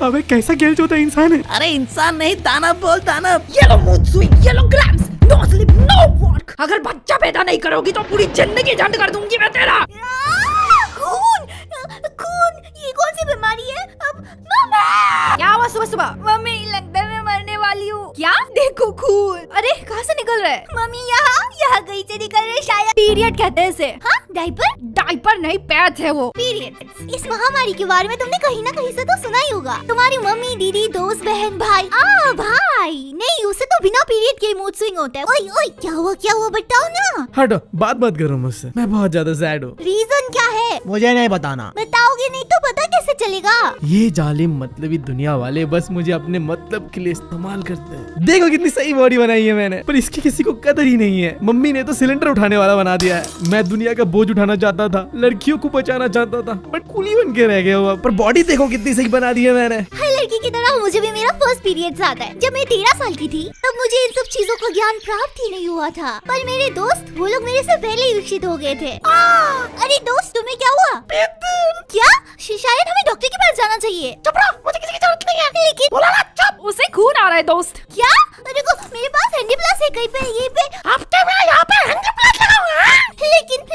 अबे कैसा गेल चोता इंसान है। अरे इंसान नहीं, दानव बोल, दानव। Yellow mood swing, yellow grams, no sleep no work. अगर बच्चा पैदा नहीं करोगी तो पूरी जिंदगी झंड कर दूंगी मैं तेरा। खून खून, ये कौन सी बीमारी है? अब मम्मी, क्या हुआ सुबह सुबह? मम्मी लगता है मैं मरने वाली हूँ। क्या? देखो खून। अरे कहाँ से निकल रहा है? मम्मी यहाँ कहीं से निकल रहे शायद। पीरियड कहते हैं इसे। हाँ, डायपर? डायपर नहीं, पैच है वो। पीरियड। इस महामारी के बारे में तुमने कहीं ना कहीं से तो सुना ही होगा। तुम्हारी मम्मी, दीदी, दोस्त, बहन, भाई। भाई नहीं, उसे तो बिना पीरियड के मूड स्विंग होता है। ओए ओए, क्या हुआ बताओ ना। हटो, बात मत करो मुझसे, मैं बहुत ज्यादा सैड हूँ। रीजन क्या है? मुझे नहीं बताना। बताओगे नहीं तो पता कैसे चलेगा? ये जालिम मतलबी दुनिया वाले बस मुझे अपने मतलब के लिए इस्तेमाल करते हैं। देखो कितनी सही बॉडी बनाई है मैंने, पर इसकी किसी को कदर ही नहीं है। मम्मी ने तो सिलेंडर उठाने वाला बना दिया है। मैं दुनिया का बोझ उठाना चाहता था, लड़कियों को बचाना चाहता था, बट कूली बन के रह गया हुआ। पर बॉडी देखो कितनी सही बना दी है मैंने। हर लड़की की तरह मुझे भी मेरा फर्स्ट पीरियड्स आता है। जब मैं 13 साल की थी तब मुझे इन सब चीजों का ज्ञान प्राप्त ही नहीं हुआ था। पर मेरे दोस्त, वो लोग मेरे से पहले ही विकसित हो गए थे। अरे दोस्त, तुम्हें क्या हुआ? क्या? शायद हमें डॉक्टर के पास जाना चाहिए। चुप रहो, मुझे किसी की जरूरत नहीं है। लेकिन बोला ना चुप। उसे खून आ रहा है दोस्त। क्या? देखो मेरे पास हैंडी प्लस है, कहीं पे यहीं पे। हफ्ते में यहाँ पे हैंडी प्लस लगा हुआ है।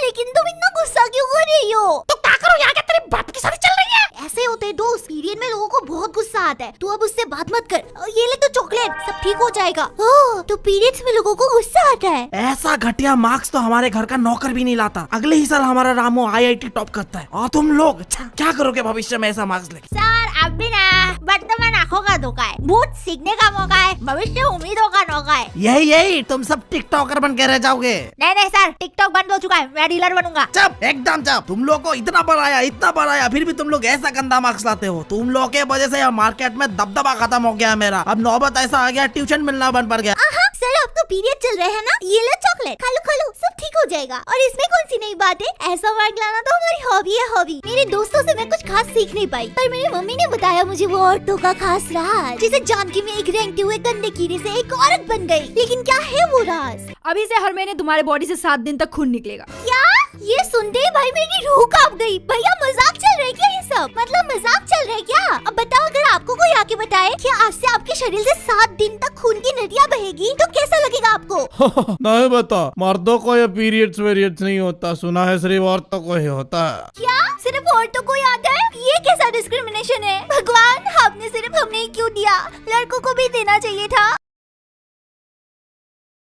लेकिन तुम इतना गुस्सा क्यों कर रही हो? तो क्या करूँ, यहाँ क्या तेरी बाप की शादी चल रही है? ऐसे होते हैं दोस्त, पीरियड में लोगों को बहुत गुस्सा आता है। तू अब उससे बात मत कर। ये ले तो चॉकलेट, सब ठीक हो जाएगा। ओह, तो पीरियड्स में लोगों को गुस्सा आता है। ऐसा घटिया मार्क्स तो हमारे घर का नौकर भी नहीं लाता। अगले ही साल हमारा रामू IIT टॉप करता है और तुम लोग क्या करोगे भविष्य में ऐसा मार्क्स लेके? सर, अब भी ना, वर्तमान आंखों का धोखा है, भूत सीखने का मौका है, भविष्य उम्मीदों का नौका है। यही तुम सब टिकटॉकर बन के रह जाओगे। नहीं सर, टिकटॉक बंद हो चुका है, मैं डीलर बनूंगा। चुप, एकदम चुप। तुम लोग को इतना बढ़ाया, फिर भी तुम लोग ऐसा गंदा मार्क्स लाते हो। तुम लोग के वजह से यहाँ मार्केट में दबदबा खत्म हो गया मेरा। अब नौबत ऐसा आ गया, ट्यूशन मिलना बंद पड़ गया। सर, अब तो पीरियड चल रहे हैं ना, ये लो चॉकलेट, खा लो, सब ठीक हो जाएगा। और इसमें कौन सी नई बात है? ऐसा मार्क लाना तो हमारी हॉबी है, हॉबी। मेरे दोस्तों से मैं कुछ खास सीख नहीं पाई, पर मेरी मम्मी ने बताया मुझे वो औरतों का खास राज, जिसे जान के मैं एक रेंगते हुए गंदे कीड़े से एक औरत बन गई। लेकिन क्या है वो राज? अभी से हर महीने तुम्हारे बॉडी से 7 दिन तक खून निकलेगा। क्या? ये सुनते ही भाई मेरी रूह कांप गई। भैया मजाक चल रहा है क्या? ये सब मतलब मजाक चल रहा है क्या? अब बताओ, अगर आपको कोई आके बताए कि आज से आपके शरीर से 7 दिन तक खून की नदियाँ बहेगी तो कैसा लगेगा आपको? नहीं बता, मर्दों को ये पीरियड्स नहीं होता, सुना है सिर्फ औरतों को ही होता है। क्या सिर्फ औरतों को आता है? ये कैसा डिस्क्रिमिनेशन है? भगवान, आपने सिर्फ हमें ही क्यों दिया? लड़कों को भी देना चाहिए था।